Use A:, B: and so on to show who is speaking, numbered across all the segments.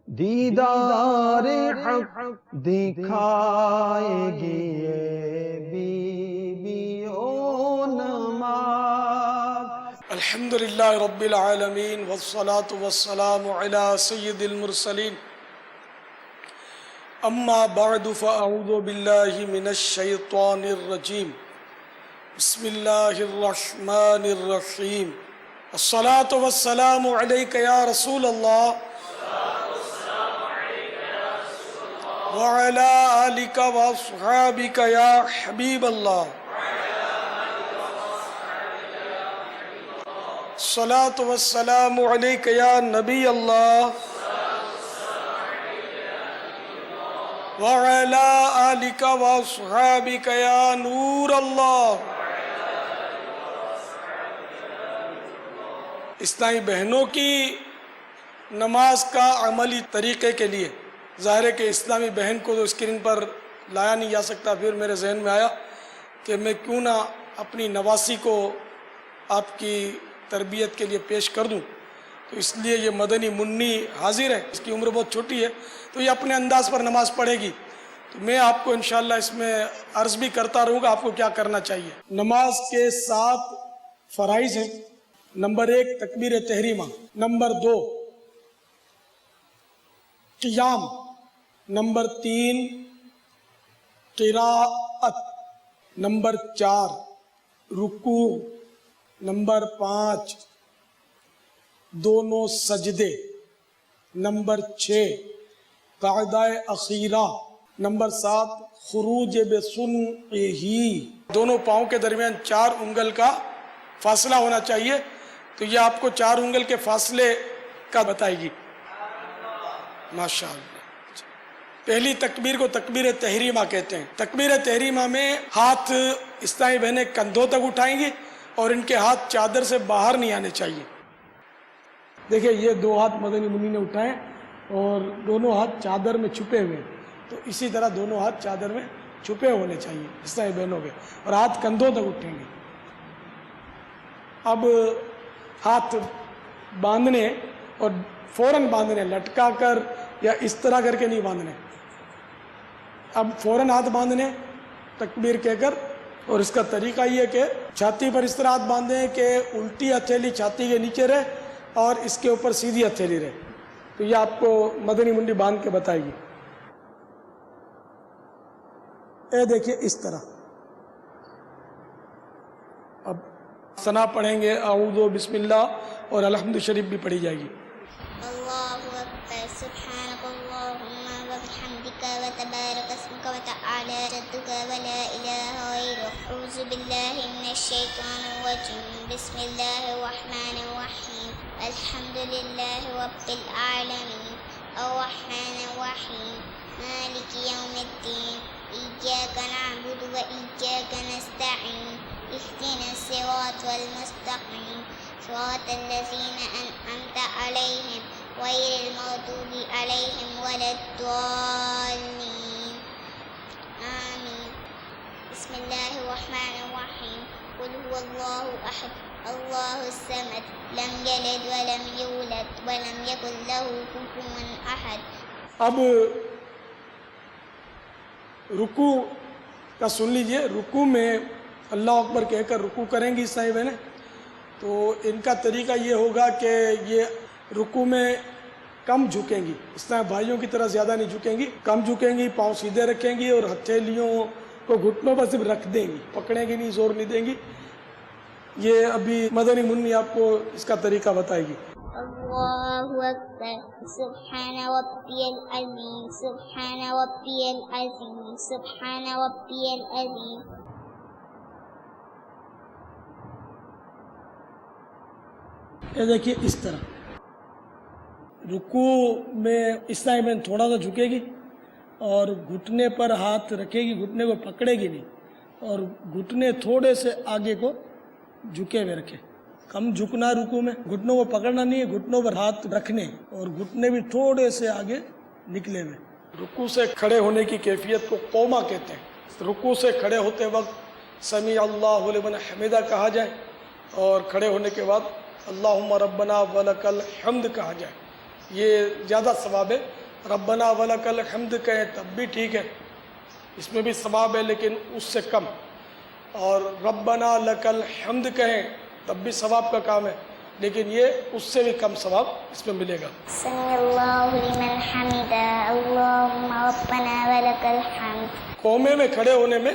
A: دیدار حق دکھائے گی یہ بی او نماز۔
B: الحمدللہ رب العالمین والصلاة والسلام علی سید المرسلین، اما بعد فاعوذ باللہ من الشیطان الرجیم، بسم اللہ الرحمن الرحیم۔ الصلاة والسلام علیک یا رسول اللہ وعلی آلک واصحابک یا حبیب اللہ۔ الصلاة والسلام علیک یا نبی اللہ وعلی آلک واصحابک یا نور اللہ۔ اسلامی بہنوں کی نماز کا عملی طریقے کے لیے، ظاہر ہے کہ اسلامی بہن کو تو اسکرین پر لایا نہیں جا سکتا، پھر میرے ذہن میں آیا کہ میں کیوں نہ اپنی نواسی کو آپ کی تربیت کے لیے پیش کر دوں، تو اس لیے یہ مدنی منی حاضر ہے، اس کی عمر بہت چھوٹی ہے تو یہ اپنے انداز پر نماز پڑھے گی، تو میں آپ کو انشاءاللہ اس میں عرض بھی کرتا رہوں گا آپ کو کیا کرنا چاہیے۔ نماز کے 7 فرائض ہیں۔ نمبر 1 تکبیر تحریمہ، نمبر 2 قیام، نمبر 3 قراءت، نمبر 4 رکوع، نمبر 5 دونوں سجدے، نمبر 6 قاعدہ اخیرہ، نمبر 7 خروج بسنعہ، دونوں پاؤں کے درمیان 4 انگل کا فاصلہ ہونا چاہیے، تو یہ آپ کو 4 انگل کے فاصلے کا بتائے گی۔ ماشاءاللہ۔ پہلی تکبیر کو تکبیر تحریمہ کہتے ہیں۔ تکبیر تحریمہ میں ہاتھ اسلامی بہنیں کندھوں تک اٹھائیں گی اور ان کے ہاتھ چادر سے باہر نہیں آنے چاہیے۔ دیکھیں یہ 2 ہاتھ مدنی منی نے اٹھائے اور دونوں ہاتھ چادر میں چھپے ہوئے، تو اسی طرح دونوں ہاتھ چادر میں چھپے ہونے چاہیے اسلامی بہنوں کے، اور ہاتھ کندھوں تک اٹھیں گے۔ اب ہاتھ باندھنے اور فوراً باندھنے، لٹکا کر یا اس طرح کر کے نہیں باندھنے، اب فوراً ہاتھ باندھنے تکبیر کہہ کر، اور اس کا طریقہ یہ کہ چھاتی پر اس طرح ہاتھ باندھیں کہ الٹی ہتھیلی چھاتی کے نیچے رہے اور اس کے اوپر سیدھی ہتھیلی رہے، تو یہ آپ کو مدنی منڈی باندھ کے بتائے گی۔ اے دیکھیے اس طرح۔ اب ثنا پڑھیں گے، اعوذ بسم اللہ اور الحمد شریف بھی پڑھی جائے گی۔
C: اللہ اکبر، سبحانک اللہم وبحمدک وتبارک اسمک وتعالی جدک ولا الہ غیرک، اعوذ باللہ من الشیطان الرجیم، بسم اللہ الرحمن الرحیم، الحمد للہ رب العالمین، الرحمن الرحیم، مالک یوم الدین، ایاک نعبد و ایاک نستعین، اهدنا الصراط المستقیم، صراط الذین انعمت علیہم غیر المغضوب علیہم ولا الضالین، آمین۔ بسم اللہ الرحمن الرحیم، قل هو اللہ احد اللہ الصمد، لم یلد ولم یولد ولم یکن له کفوا احد۔
B: اب رکوع کا سن لیجئے۔ رکوع میں اللہ اکبر کہہ کر رکوع کریں گی اسلامی بہنیں، تو ان کا طریقہ یہ ہوگا کہ یہ رکوع میں کم جھکیں گی، اسلامی بھائیوں کی طرح زیادہ نہیں جھکیں گی، کم جھکیں گی، پاؤں سیدھے رکھیں گی اور ہتھیلیوں کو گھٹنوں پر صرف رکھ دیں گی، پکڑیں گی نہیں، زور نہیں دیں گی۔ یہ ابھی مدنی منی آپ کو اس کا طریقہ بتائے گی۔
C: اللہ اکبر، سبحان ربی العظیم، سبحان ربی العظیم، سبحان ربی العظیم۔
B: یہ دیکھیے اس طرح رکوع میں اسلامی بہن تھوڑا سا جھکے گی اور گھٹنے پر ہاتھ رکھے گی، گھٹنے کو پکڑے گی نہیں، اور گھٹنے تھوڑے سے آگے کو جھکے ہوئے رکھے، کم جھکنا رکوع میں، گھٹنوں کو پکڑنا نہیں ہے، گھٹنوں پر ہاتھ رکھنے اور گھٹنے بھی تھوڑے سے آگے نکلے ہوئے۔ رکوع سے کھڑے ہونے کی کیفیت کو قومہ کہتے ہیں۔ رکوع سے کھڑے ہوتے وقت سمیع اللہ لمن حمدہ کہا جائے، اور کھڑے ہونے کے بعد اللہم ربنا ولک الحمد کہا جائے۔ یہ زیادہ ثواب ہے. ربنا ولک الحمد کہیں تب بھی ٹھیک ہے، اس میں بھی ثواب ہے لیکن اس سے کم. اور ربنا لک الحمد کہیں تب بھی ثواب کا کام ہے لیکن یہ اس سے بھی کم ثواب اس میں ملے گا.
C: سمع اللہ لمن حمدہ اللہم ربنا ولک الحمد.
B: قومے میں کھڑے ہونے میں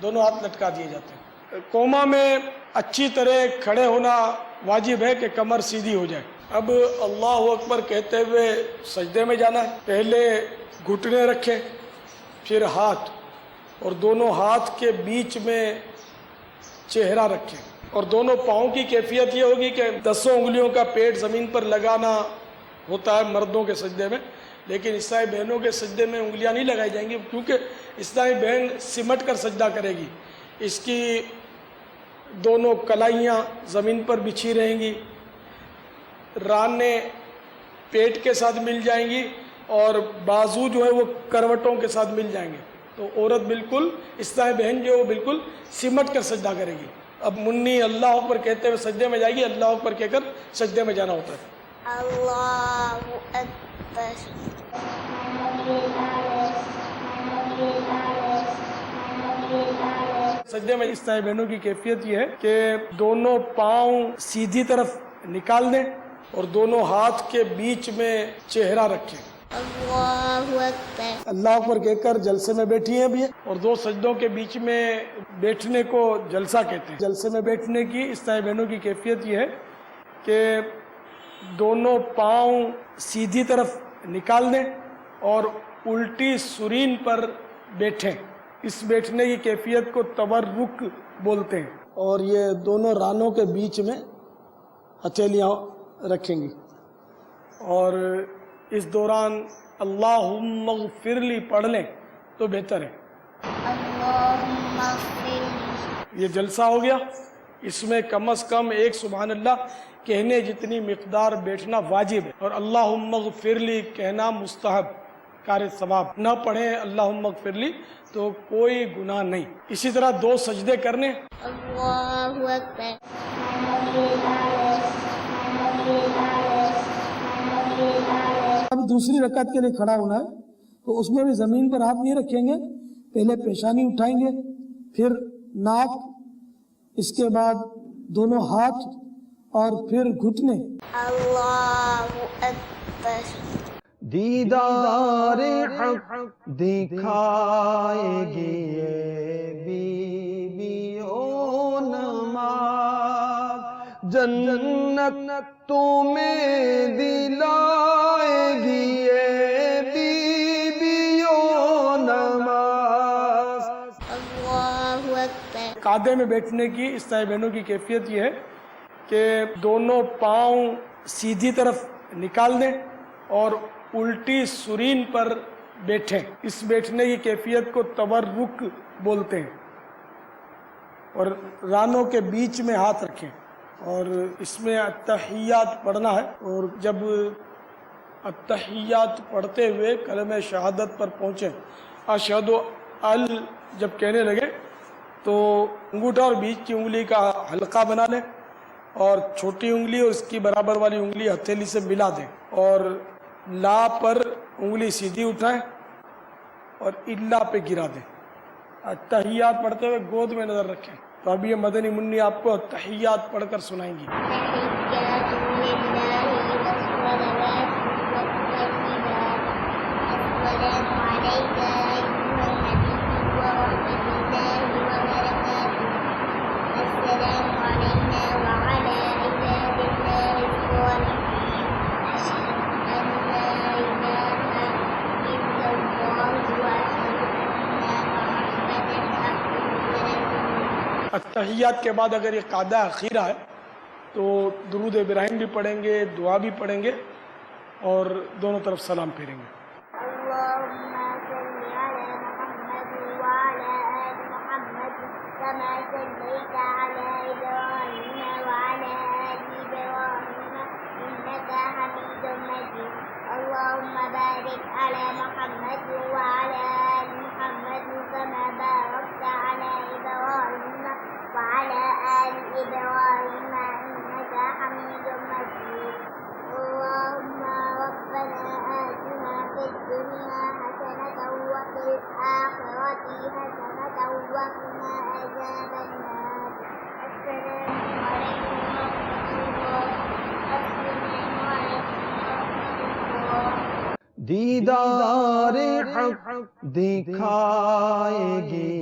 B: دونوں ہاتھ لٹکا دیے جاتے ہیں. قوما میں اچھی طرح کھڑے ہونا واجب ہے کہ کمر سیدھی ہو جائے. اب اللہ اکبر کہتے ہوئے سجدے میں جانا ہے. پہلے گھٹنے رکھیں، پھر ہاتھ، اور دونوں ہاتھ کے بیچ میں چہرہ رکھیں. اور دونوں پاؤں کی کیفیت یہ ہوگی کہ 10 انگلیوں کا پیٹ زمین پر لگانا ہوتا ہے مردوں کے سجدے میں، لیکن عیسائی بہنوں کے سجدے میں انگلیاں نہیں لگائی جائیں گی کیونکہ عیسائی بہن سمٹ کر سجدہ کرے گی. اس کی دونوں کلائیاں زمین پر بچھی رہیں گی، رانیں پیٹ کے ساتھ مل جائیں گی اور بازو جو ہے وہ کروٹوں کے ساتھ مل جائیں گے. تو عورت بالکل عیسائی بہن جو ہے وہ بالکل سمٹ کر سجدہ کرے گی. اب منی اللہ اکبر کہتے ہوئے سجدے میں جائے گی، اللہ اکبر کہہ کر سجدے میں جانا ہوتا ہے.
C: اللہ اکبر.
B: سجدے میں عیسائی بہنوں کی کیفیت یہ ہے کہ دونوں پاؤں سیدھی طرف نکال دیں اور دونوں ہاتھ کے بیچ میں چہرہ رکھیں.
C: اللہ اکبر.
B: اللہ اکبر کہہ کر جلسے میں بیٹھی ہیں بھی ہے، اور 2 سجدوں کے بیچ میں بیٹھنے کو جلسہ کہتے ہیں. جلسے میں بیٹھنے کی عیسائی بہنوں کی کیفیت یہ ہے کہ دونوں پاؤں سیدھی طرف نکال دیں اور الٹی سرین پر بیٹھیں. اس بیٹھنے کی کیفیت کو تورک بولتے ہیں. اور یہ دونوں رانوں کے بیچ میں ہتھیلیاں رکھیں گی اور اس دوران اللہم اغفر لی پڑھ لیں تو بہتر ہے.
C: اللہم اغفر لی.
B: یہ جلسہ ہو گیا. اس میں کم از کم ایک سبحان اللہ کہنے جتنی مقدار بیٹھنا واجب ہے، اور اللہم اغفر لی کہنا مستحب کار ثواب. نہ پڑھیں اللہم اغفر لی تو کوئی گناہ نہیں. اسی طرح 2 سجدے کرنے.
C: اللہ اکبر.
D: اب دوسری رکعت کے لیے کھڑا ہونا ہے تو اس میں بھی زمین پر ہاتھ نہیں رکھیں گے. پہلے پیشانی اٹھائیں گے، پھر ناک، اس کے بعد دونوں ہاتھ اور پھر گھٹنے.
C: اللہ اکبر.
A: دیدار حق دکھائے گی یہ بی بی او نماز، جنت تمہیں دلائے گی یہ بی بی او نماز.
C: اللہ اکبر.
B: قعدے میں بیٹھنے کی عیسائی بہنوں کی کیفیت یہ ہے کہ دونوں پاؤں سیدھی طرف نکال دیں اور الٹی سرین پر بیٹھیں. اس بیٹھنے کی کیفیت کو تورک بولتے ہیں. اور رانوں کے بیچ میں ہاتھ رکھیں اور اس میں التحیات پڑھنا ہے. اور جب التحیات پڑھتے ہوئے کلمہ شہادت پر پہنچیں، اشہد ال جب کہنے لگے تو انگوٹھا اور بیچ کی انگلی کا حلقہ بنا لیں اور چھوٹی انگلی اور اس کی برابر والی انگلی ہتھیلی سے ملا دیں اور لا پر انگلی سیدھی اٹھائیں اور الا پہ گرا دیں. التحیات پڑھتے ہوئے گود میں نظر رکھیں. تو اب یہ مدنی منی آپ کو التحیات پڑھ کر سنائیں گی.
C: تحیات للہ والصلوات والطیبات. السلام علیک ایھا النبی ورحمۃ اللہ وبرکاتہ. السلام علینا وعلی عباد اللہ الصالحین. اشہد ان لا الہ الا اللہ واشہد ان محمدا عبدہ ورسولہ.
B: التحیات کے بعد اگر یہ قاعدہ اخیرہ ہے تو درود ابراہیم بھی پڑھیں گے، دعا بھی پڑھیں گے اور دونوں طرف سلام پھیریں گے.
C: اللهم صل على محمد وعلى آل محمد كما صليت على إبراهيم وعلى آل إبراهيم إنك حميد مجيد. اللهم بارك على محمد وعلى آل محمد كما باركت على إبراهيم وعلى آل إبراهيم إنك حميد مجيد. اللهم رب ربنا آتنا في الدنيا حسنة وفي الآخرة حسنة وقنا عذاب النار. السلام عليكم ورحمة الله. السلام عليكم ورحمة الله.
A: دیدار حق دکھائے گی